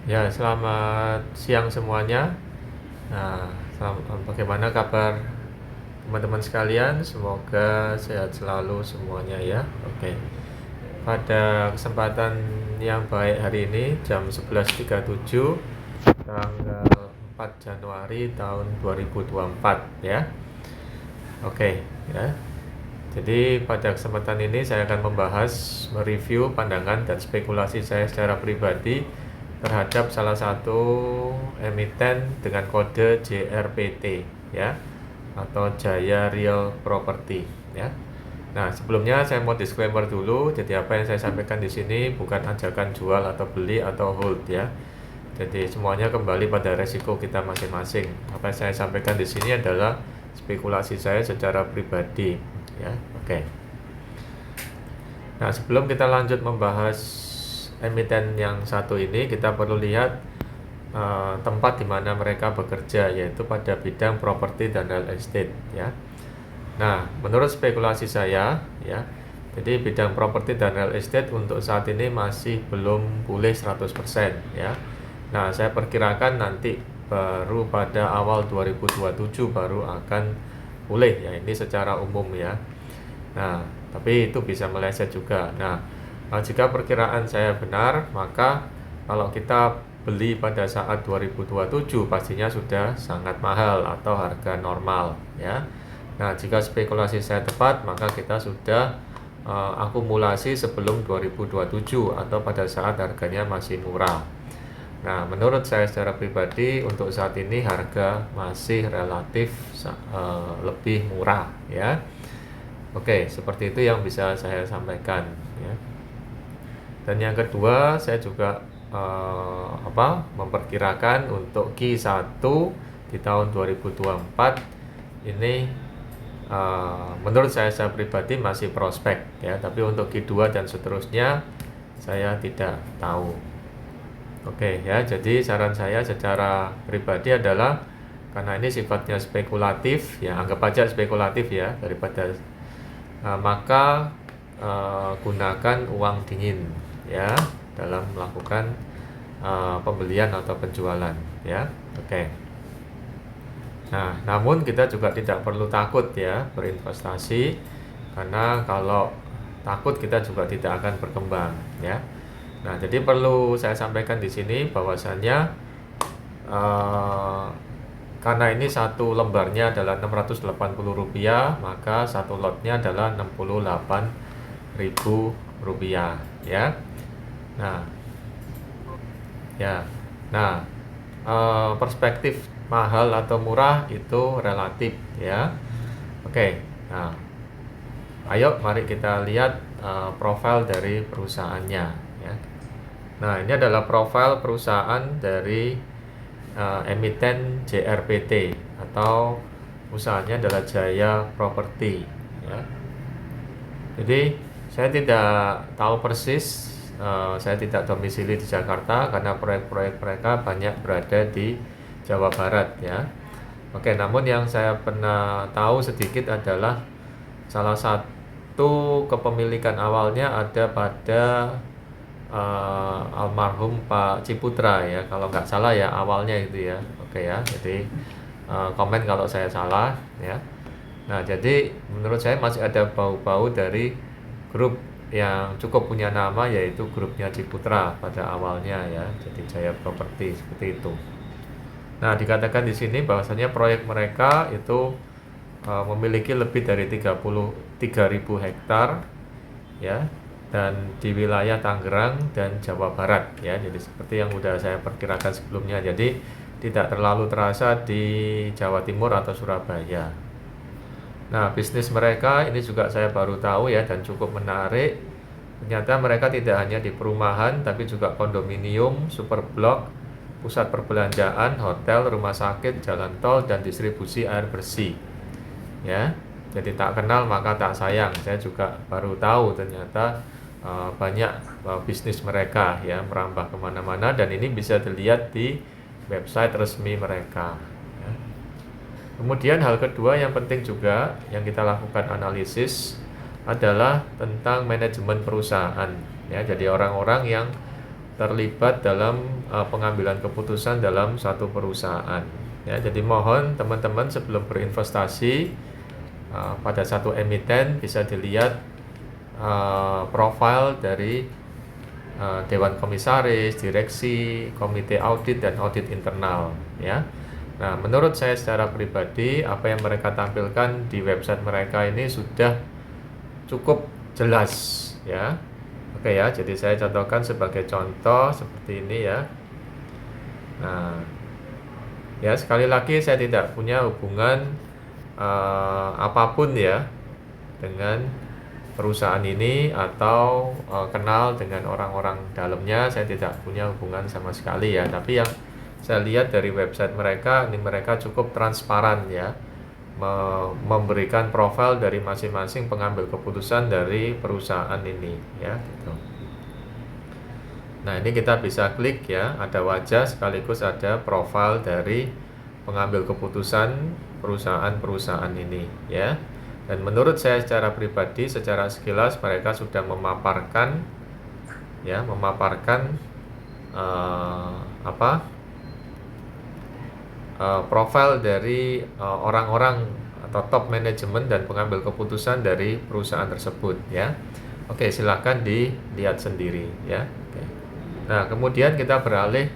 Ya, selamat siang semuanya. Nah, bagaimana kabar teman-teman sekalian? Semoga sehat selalu semuanya ya. Oke. Pada kesempatan yang baik hari ini jam 11.37 tanggal 4 Januari tahun 2024 ya. Oke, ya. Jadi pada kesempatan ini saya akan mereview pandangan dan spekulasi saya secara pribadi terhadap salah satu emiten dengan kode JRPT ya, atau Jaya Real Property ya. Nah, sebelumnya saya mau disclaimer dulu. Jadi apa yang saya sampaikan di sini bukan ajakan jual atau beli atau hold ya. Jadi semuanya kembali pada resiko kita masing-masing. Apa yang saya sampaikan di sini adalah spekulasi saya secara pribadi ya. Oke. Nah, sebelum kita lanjut membahas emiten yang satu ini, kita perlu lihat tempat di mana mereka bekerja, yaitu pada bidang properti dan real estate ya. Nah, menurut spekulasi saya ya, jadi bidang properti dan real estate untuk saat ini masih belum pulih 100% ya. Nah, saya perkirakan nanti baru pada awal 2027 baru akan pulih ya, ini secara umum ya. Nah, tapi itu bisa meleset juga. Nah, jika perkiraan saya benar, maka kalau kita beli pada saat 2027 pastinya sudah sangat mahal atau harga normal ya. Nah, jika spekulasi saya tepat, maka kita sudah akumulasi sebelum 2027 atau pada saat harganya masih murah. Nah, menurut saya secara pribadi untuk saat ini harga masih relatif lebih murah ya. Oke, seperti itu yang bisa saya sampaikan ya. Dan yang kedua, saya juga memperkirakan untuk Q1 di tahun 2024 ini menurut saya secara pribadi masih prospek ya, tapi untuk Q2 dan seterusnya saya tidak tahu. Oke ya, jadi saran saya secara pribadi adalah karena ini sifatnya spekulatif ya, anggap aja spekulatif ya, daripada maka gunakan uang dingin ya dalam melakukan pembelian atau penjualan ya. Oke. Nah, namun kita juga tidak perlu takut ya berinvestasi, karena kalau takut kita juga tidak akan berkembang ya. Nah, jadi perlu saya sampaikan di sini bahwasannya karena ini satu lembarnya adalah Rp680, maka satu lotnya adalah Rp68.000 ya. Nah, ya. Nah, perspektif mahal atau murah itu relatif ya. Oke. Nah, ayo mari kita lihat profil dari perusahaannya ya. Nah, ini adalah profil perusahaan dari emiten JRPT atau usahanya adalah Jaya Property ya. Jadi saya tidak tahu persis, saya tidak domisili di Jakarta karena proyek-proyek mereka banyak berada di Jawa Barat ya. Oke, namun yang saya pernah tahu sedikit adalah salah satu kepemilikan awalnya ada pada almarhum Pak Ciputra ya, kalau nggak salah ya awalnya itu ya. Oke ya, jadi komen kalau saya salah ya. Nah, jadi menurut saya masih ada bau-bau dari grup yang cukup punya nama, yaitu grupnya Ciputra pada awalnya ya, jadi Jaya Property seperti itu. Nah, dikatakan di sini bahwasanya proyek mereka itu memiliki lebih dari 33.000 hektar ya, dan di wilayah Tangerang dan Jawa Barat ya. Jadi seperti yang sudah saya perkirakan sebelumnya, jadi tidak terlalu terasa di Jawa Timur atau Surabaya. Nah, bisnis mereka ini juga saya baru tahu ya, dan cukup menarik. Ternyata mereka tidak hanya di perumahan tapi juga kondominium, superblok, pusat perbelanjaan, hotel, rumah sakit, jalan tol, dan distribusi air bersih ya. Jadi tak kenal maka tak sayang. Saya juga baru tahu ternyata banyak bisnis mereka ya merambah kemana-mana, dan ini bisa dilihat di website resmi mereka ya. Kemudian hal kedua yang penting juga yang kita lakukan analisis adalah tentang manajemen perusahaan ya. Jadi orang-orang yang terlibat dalam pengambilan keputusan dalam suatu perusahaan. Ya, jadi mohon teman-teman sebelum berinvestasi pada satu emiten bisa dilihat profil dari Dewan Komisaris, Direksi, Komite Audit dan Audit Internal. Ya, nah menurut saya secara pribadi apa yang mereka tampilkan di website mereka ini sudah cukup jelas, ya. Oke ya, jadi saya contohkan sebagai contoh seperti ini ya. Nah, ya sekali lagi saya tidak punya hubungan apapun ya dengan perusahaan ini atau kenal dengan orang-orang dalamnya, saya tidak punya hubungan sama sekali ya. Tapi yang saya lihat dari website mereka, ini mereka cukup transparan ya, memberikan profil dari masing-masing pengambil keputusan dari perusahaan ini ya gitu. Nah, ini kita bisa klik ya, ada wajah sekaligus ada profil dari pengambil keputusan perusahaan-perusasahaan ini ya. Dan menurut saya secara pribadi, secara sekilas mereka sudah memaparkan ya, profil dari orang-orang atau top manajemen dan pengambil keputusan dari perusahaan tersebut ya. Oke, silakan dilihat sendiri ya. Oke. Nah, kemudian kita beralih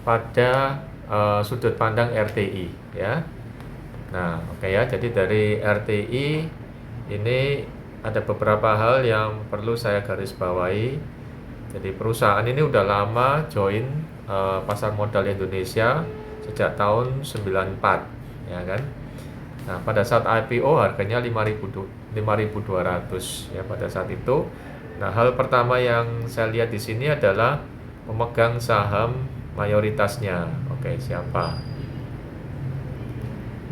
pada sudut pandang RTI ya. Nah, oke ya. Jadi dari RTI ini ada beberapa hal yang perlu saya garis bawahi. Jadi perusahaan ini udah lama join pasar modal Indonesia sejak tahun 94 ya kan. Nah, pada saat IPO harganya 5.200 ya pada saat itu. Nah, hal pertama yang saya lihat di sini adalah pemegang saham mayoritasnya. Oke, siapa?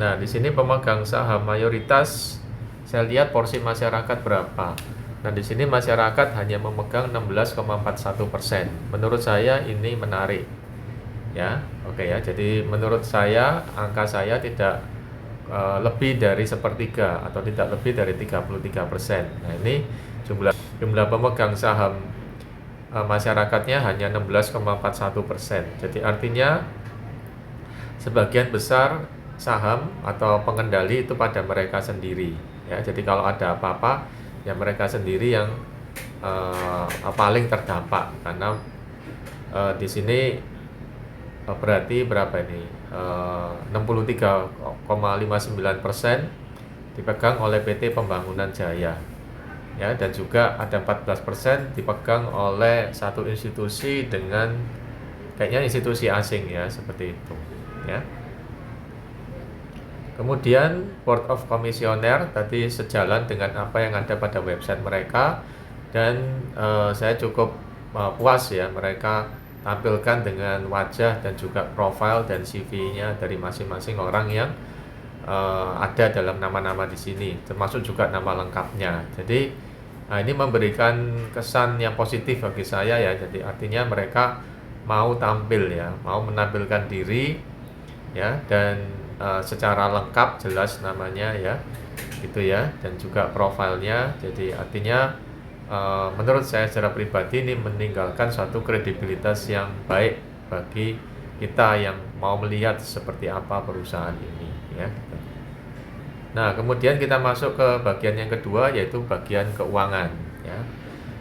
Nah, di sini pemegang saham mayoritas saya lihat porsi masyarakat berapa. Nah, di sini masyarakat hanya memegang 16,41%. Menurut saya ini menarik. Ya, oke ya. Jadi menurut saya angka saya tidak lebih dari sepertiga atau tidak lebih dari 33%. Nah, ini jumlah pemegang saham masyarakatnya hanya 16,41%. Jadi artinya sebagian besar saham atau pengendali itu pada mereka sendiri. Ya, jadi kalau ada apa-apa ya mereka sendiri yang paling terdampak karena di sini berarti berapa ini 63,59% dipegang oleh PT Pembangunan Jaya. Ya, dan juga ada 14% dipegang oleh satu institusi dengan kayaknya institusi asing ya seperti itu ya. Kemudian Board of Commissioner tadi sejalan dengan apa yang ada pada website mereka dan saya cukup puas ya mereka tampilkan dengan wajah dan juga profil dan CV-nya dari masing-masing orang yang ada dalam nama-nama di sini, termasuk juga nama lengkapnya. Jadi ini memberikan kesan yang positif bagi saya ya. Jadi artinya mereka mau tampil ya, mau menampilkan diri ya, dan secara lengkap jelas namanya ya, gitu ya, dan juga profilnya. Jadi artinya menurut saya secara pribadi ini meninggalkan suatu kredibilitas yang baik bagi kita yang mau melihat seperti apa perusahaan ini ya. Nah, kemudian kita masuk ke bagian yang kedua yaitu bagian keuangan ya.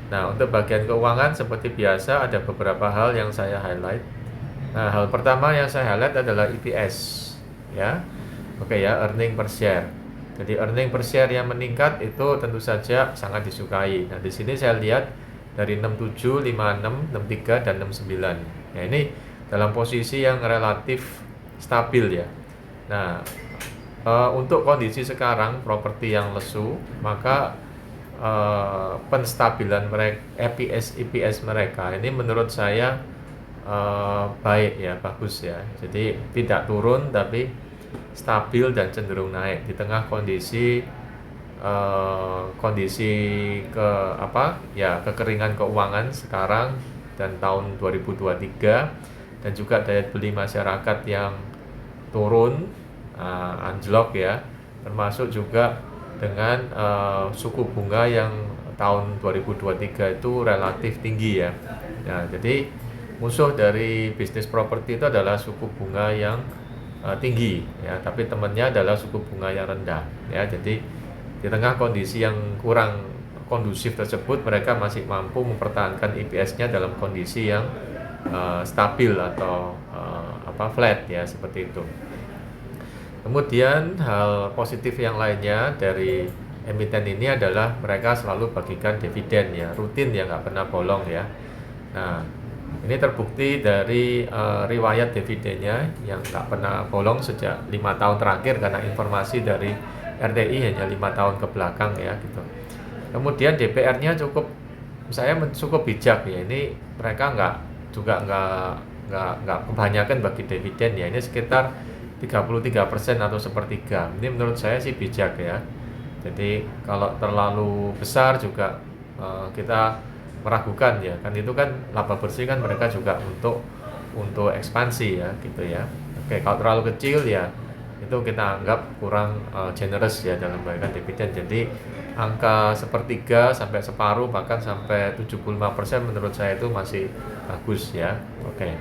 Nah, untuk bagian keuangan seperti biasa ada beberapa hal yang saya highlight. Nah, hal pertama yang saya highlight adalah EPS ya. Oke ya, earning per share. Jadi earning per share yang meningkat itu tentu saja sangat disukai. Nah, di sini saya lihat dari 67, 56, 63 dan 69. Nah, ini dalam posisi yang relatif stabil ya. Nah, untuk kondisi sekarang properti yang lesu, maka penstabilan mereka EPS mereka ini menurut saya baik ya, bagus ya. Jadi tidak turun tapi stabil dan cenderung naik di tengah kondisi kekeringan keuangan sekarang dan tahun 2023 dan juga daya beli masyarakat yang turun, anjlok ya, termasuk juga dengan suku bunga yang tahun 2023 itu relatif tinggi ya. Nah, jadi musuh dari bisnis properti itu adalah suku bunga yang tinggi ya, tapi temannya adalah suku bunga yang rendah ya. Jadi di tengah kondisi yang kurang kondusif tersebut, mereka masih mampu mempertahankan EPS-nya dalam kondisi yang stabil atau flat ya, seperti itu. Kemudian hal positif yang lainnya dari emiten ini adalah mereka selalu bagikan dividen ya, rutin ya, nggak pernah bolong ya. Nah, ini terbukti dari riwayat dividennya yang nggak pernah bolong sejak 5 tahun terakhir, karena informasi dari RTI hanya 5 tahun ke belakang ya gitu. Kemudian DPR-nya cukup bijak ya. Ini mereka nggak kebanyakan bagi dividen ya. Ini sekitar 33% atau sepertiga. Ini menurut saya sih bijak ya. Jadi kalau terlalu besar juga kita meragukan ya, kan itu kan laba bersih kan mereka juga untuk ekspansi ya gitu ya. Oke, kalau terlalu kecil ya itu kita anggap kurang generous ya dalam memberikan dividen. Jadi angka sepertiga sampai separuh bahkan sampai 75% menurut saya itu masih bagus ya. Oke.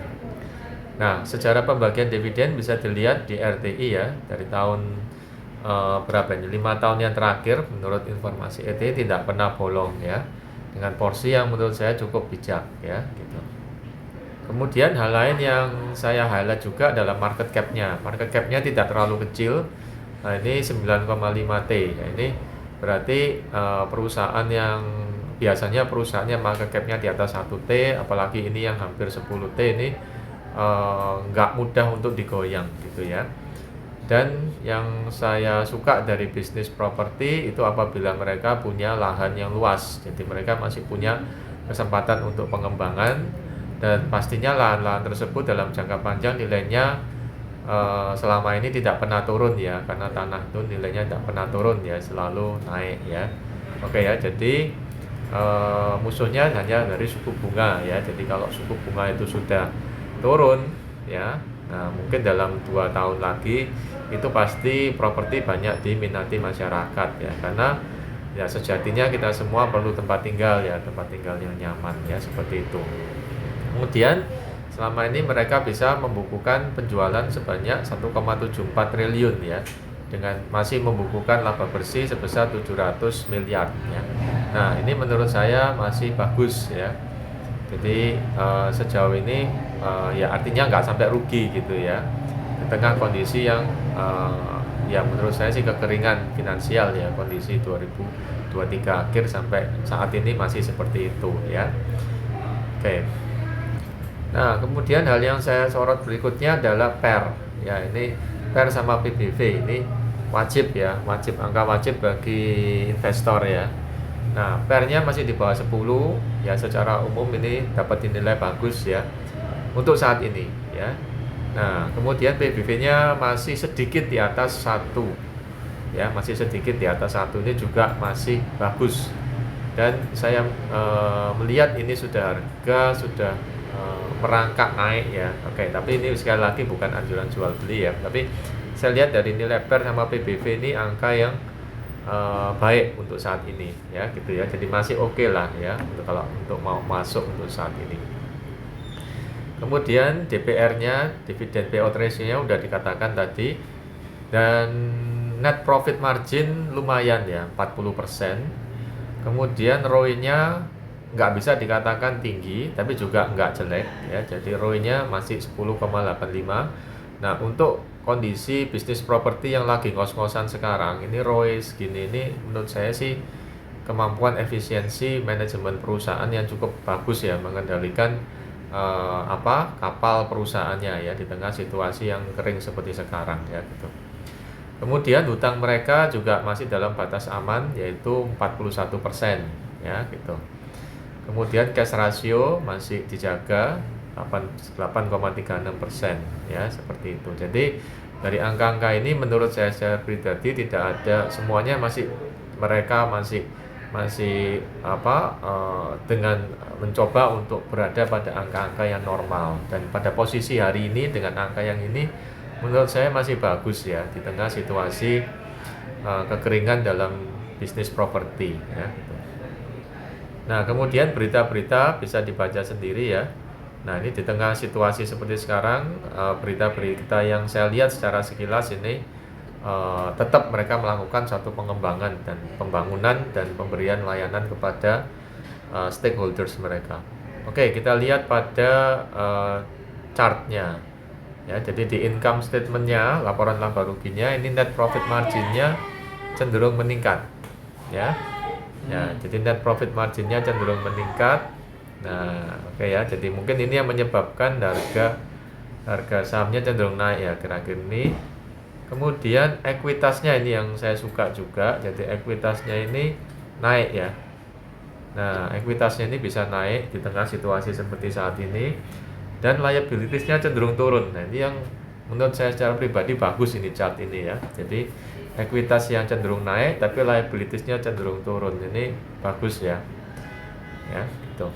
Nah, secara pembagian dividen bisa dilihat di RTI ya, dari tahun berapa ini? 5 tahun yang terakhir menurut informasi RTI tidak pernah bolong ya, dengan porsi yang menurut saya cukup bijak ya gitu. Kemudian hal lain yang saya highlight juga adalah market cap-nya. Market cap-nya tidak terlalu kecil. Nah, ini 9,5 T. Ya, ini berarti perusahaan yang biasanya perusahaannya market cap-nya di atas 1 T, apalagi ini yang hampir 10 T, ini nggak mudah untuk digoyang gitu ya. Dan yang saya suka dari bisnis properti itu apabila mereka punya lahan yang luas. Jadi mereka masih punya kesempatan untuk pengembangan, dan pastinya lahan-lahan tersebut dalam jangka panjang nilainya selama ini tidak pernah turun ya, karena tanah itu nilainya tidak pernah turun ya, selalu naik ya. Oke ya, jadi musuhnya hanya dari suku bunga ya. Jadi kalau suku bunga itu sudah turun ya, nah mungkin dalam 2 tahun lagi itu pasti properti banyak diminati masyarakat ya, karena ya sejatinya kita semua perlu tempat tinggal ya, tempat tinggal yang nyaman ya, seperti itu. Kemudian selama ini mereka bisa membukukan penjualan sebanyak 1,74 triliun ya, dengan masih membukukan laba bersih sebesar 700 miliar ya. Nah, ini menurut saya masih bagus ya. Jadi sejauh ini ya artinya nggak sampai rugi gitu ya, di tengah kondisi yang ya menurut saya sih kekeringan finansial ya, kondisi 2023 akhir sampai saat ini masih seperti itu ya. Oke. Nah, kemudian hal yang saya sorot berikutnya adalah PER ya. Ini PER sama PBV ini wajib ya, angka wajib bagi investor ya. Nah, PER-nya masih di bawah 10 ya, secara umum ini dapat dinilai bagus ya untuk saat ini ya. Nah, kemudian PBV-nya masih sedikit di atas 1 ya, masih sedikit di atas 1, ini juga masih bagus. Dan saya melihat ini harga sudah merangkak naik ya. Oke, tapi ini sekali lagi bukan anjuran jual beli ya, tapi saya lihat dari nilai PER sama PBV ini angka yang baik untuk saat ini ya gitu ya. Jadi masih oke lah ya kalau untuk mau masuk untuk saat ini. Kemudian DPR-nya, dividend payout ratio-nya udah dikatakan tadi, dan net profit margin lumayan ya, 40%. Kemudian ROE-nya nggak bisa dikatakan tinggi tapi juga nggak jelek ya, jadi ROE-nya masih 10,85. Nah, untuk kondisi bisnis properti yang lagi ngos-ngosan sekarang ini, ROE segini ini menurut saya sih kemampuan efisiensi manajemen perusahaan yang cukup bagus ya, mengendalikan kapal perusahaannya ya di tengah situasi yang kering seperti sekarang ya gitu. Kemudian hutang mereka juga masih dalam batas aman, yaitu 41% ya gitu. Kemudian cash ratio masih dijaga 8,36% ya, seperti itu. Jadi dari angka-angka ini menurut saya secara pribadi tidak ada, semuanya mereka masih dengan mencoba untuk berada pada angka-angka yang normal, dan pada posisi hari ini dengan angka yang ini menurut saya masih bagus ya di tengah situasi kekeringan dalam bisnis properti ya gitu. Nah, kemudian berita-berita bisa dibaca sendiri ya. Nah, ini di tengah situasi seperti sekarang, berita-berita yang saya lihat secara sekilas ini tetap mereka melakukan satu pengembangan dan pembangunan dan pemberian layanan kepada stakeholders mereka. Oke, kita lihat pada chartnya. Ya, jadi di income statementnya, laporan laba ruginya, ini net profit marginnya cenderung meningkat. Ya, jadi net profit marginnya cenderung meningkat. Nah, oke ya, jadi mungkin ini yang menyebabkan harga sahamnya cenderung naik ya akhir-akhir ini. Kemudian ekuitasnya ini yang saya suka juga, jadi ekuitasnya ini naik ya. Nah, ekuitasnya ini bisa naik di tengah situasi seperti saat ini, dan liabilitiesnya cenderung turun. Nah, ini yang menurut saya secara pribadi bagus ini chart ini ya. Jadi ekuitas yang cenderung naik tapi liabilitiesnya cenderung turun, ini bagus ya. Ya, gitu.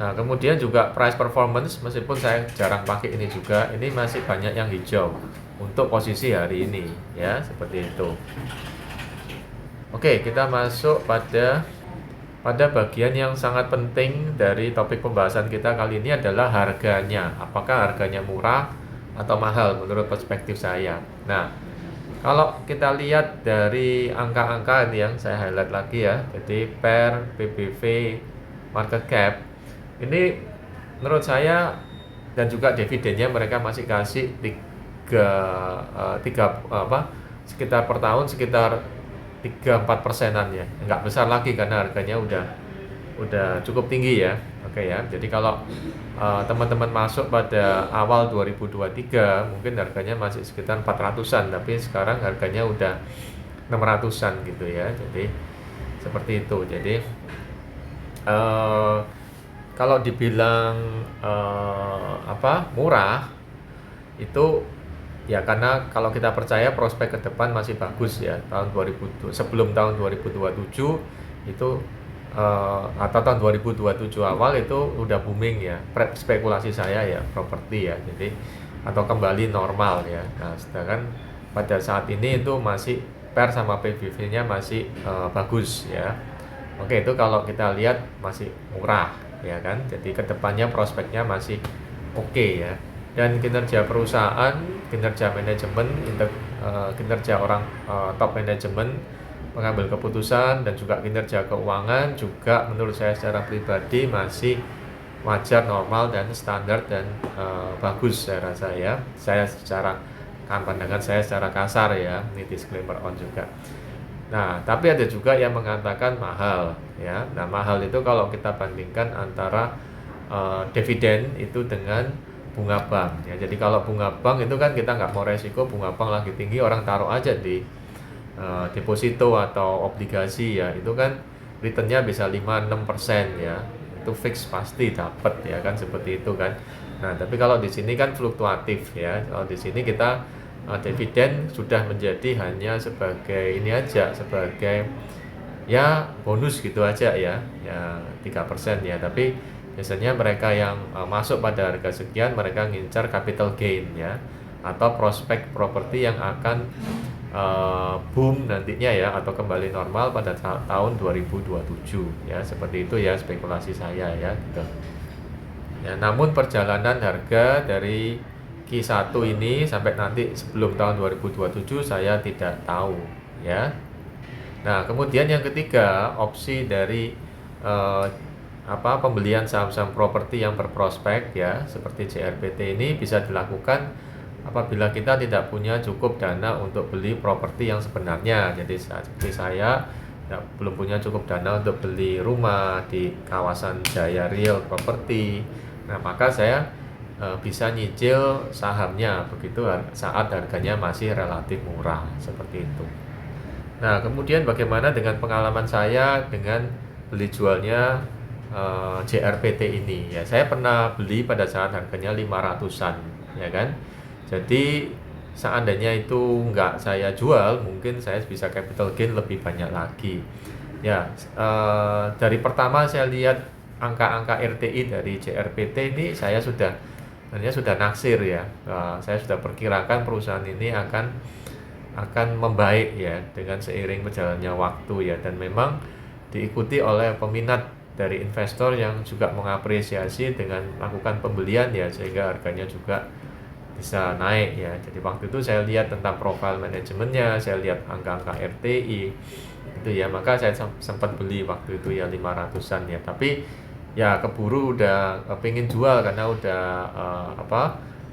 Nah, kemudian juga price performance, meskipun saya jarang pakai ini juga, ini masih banyak yang hijau untuk posisi hari ini ya, seperti itu. Oke, kita masuk pada bagian yang sangat penting dari topik pembahasan kita kali ini adalah harganya. Apakah harganya murah atau mahal menurut perspektif saya. Nah, kalau kita lihat dari angka-angka ini yang saya highlight lagi ya, jadi PER, PBV, market cap, ini menurut saya, dan juga dividennya mereka masih kasih sekitar per tahun sekitar 3-4%-an ya, nggak besar lagi karena harganya udah cukup tinggi ya. Oke ya, jadi kalau teman-teman masuk pada awal 2023 mungkin harganya masih sekitar 400-an, tapi sekarang harganya udah 600-an gitu ya. Jadi seperti itu. Jadi kalau dibilang murah itu ya karena kalau kita percaya prospek ke depan masih bagus ya. Sebelum tahun 2027 itu atau tahun 2027 awal itu udah booming ya, spekulasi saya ya, properti ya. Jadi atau kembali normal ya. Nah, sedangkan pada saat ini itu masih PER sama PBV-nya masih bagus ya. Oke, itu kalau kita lihat masih murah ya kan. Jadi kedepannya prospeknya masih oke ya. Dan kinerja perusahaan, kinerja manajemen, kinerja orang top manajemen mengambil keputusan, dan juga kinerja keuangan juga menurut saya secara pribadi masih wajar, normal, dan standar, dan bagus saya rasa ya. Saya secara pandangan saya secara kasar ya, ini disclaimer on juga. Nah, tapi ada juga yang mengatakan mahal ya. Nah, mahal itu kalau kita bandingkan antara dividen itu dengan bunga bank ya. Jadi kalau bunga bank itu kan kita nggak mau resiko, bunga bank lagi tinggi orang taruh aja di deposito atau obligasi ya, itu kan returnnya bisa 5-6% ya, itu fix pasti dapat ya kan, seperti itu kan. Nah, tapi kalau di sini kan fluktuatif ya. Kalau di sini kita dividen sudah menjadi hanya sebagai ini aja, sebagai ya bonus gitu aja ya 3% ya. Tapi biasanya mereka yang masuk pada harga sekian, mereka ngincar capital gain ya, atau prospek properti yang akan boom nantinya ya, atau kembali normal pada tahun 2027 ya, seperti itu ya spekulasi saya ya gitu. Ya, namun perjalanan harga dari Q1 ini sampai nanti sebelum tahun 2027 saya tidak tahu ya. Nah, kemudian yang ketiga, opsi dari pembelian saham-saham properti yang berprospek ya, seperti JRPT ini bisa dilakukan apabila kita tidak punya cukup dana untuk beli properti yang sebenarnya. Jadi seperti saya belum punya cukup dana untuk beli rumah di kawasan Jaya Real Property. Nah, maka saya bisa nyicil sahamnya begitu saat harganya masih relatif murah, seperti itu. Nah, kemudian bagaimana dengan pengalaman saya dengan beli jualnya JRPT ini ya. Saya pernah beli pada saat harganya 500-an ya kan. Jadi seandainya itu nggak saya jual, mungkin saya bisa capital gain lebih banyak lagi ya. Dari pertama saya lihat angka-angka RTI dari JRPT ini, saya sudah naksir ya. Saya sudah perkirakan perusahaan ini akan membaik ya dengan seiring berjalannya waktu ya, dan memang diikuti oleh peminat dari investor yang juga mengapresiasi dengan melakukan pembelian ya, sehingga harganya juga bisa naik ya. Jadi waktu itu saya lihat tentang profil manajemennya, saya lihat angka-angka RTI itu ya, maka saya sempat beli waktu itu ya 500-an ya. Tapi ya keburu udah pengen jual karena udah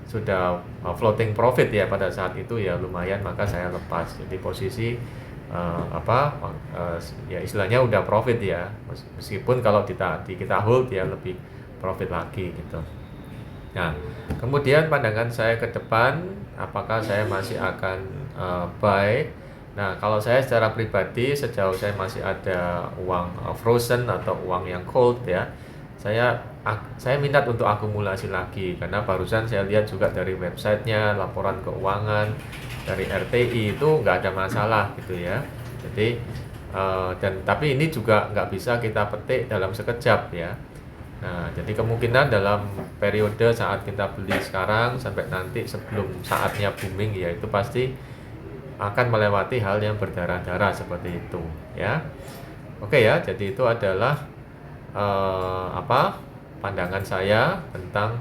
sudah floating profit ya pada saat itu ya, lumayan, maka saya lepas. Jadi posisi ya istilahnya udah profit ya, meskipun kalau kita hold ya lebih profit lagi gitu. Nah, kemudian pandangan saya ke depan, apakah saya masih akan buy? Nah, kalau saya secara pribadi, sejauh saya masih ada uang frozen atau uang yang cold ya, saya minat untuk akumulasi lagi, karena barusan saya lihat juga dari websitenya, laporan keuangan dari RTI itu nggak ada masalah gitu ya. Jadi tapi ini juga nggak bisa kita petik dalam sekejap ya. Nah, jadi kemungkinan dalam periode saat kita beli sekarang sampai nanti sebelum saatnya booming ya, itu pasti akan melewati hal yang berdarah-darah seperti itu ya. Oke ya, jadi itu adalah pandangan saya tentang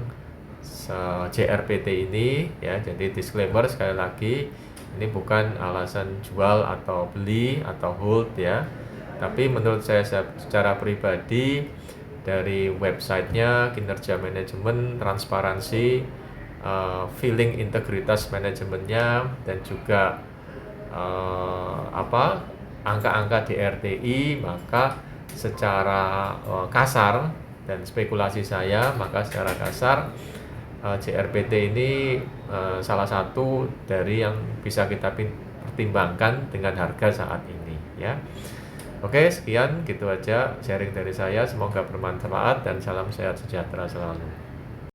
JRPT ini ya. Jadi disclaimer sekali lagi, ini bukan alasan jual atau beli atau hold ya. Tapi menurut saya secara pribadi, dari websitenya, kinerja manajemen, transparansi, feeling integritas manajemennya, dan juga angka-angka di RTI, maka secara kasar dan spekulasi saya, maka secara kasar JRPT ini salah satu dari yang bisa kita pertimbangkan dengan harga saat ini ya. Oke, sekian gitu aja sharing dari saya, semoga bermanfaat dan salam sehat sejahtera selalu.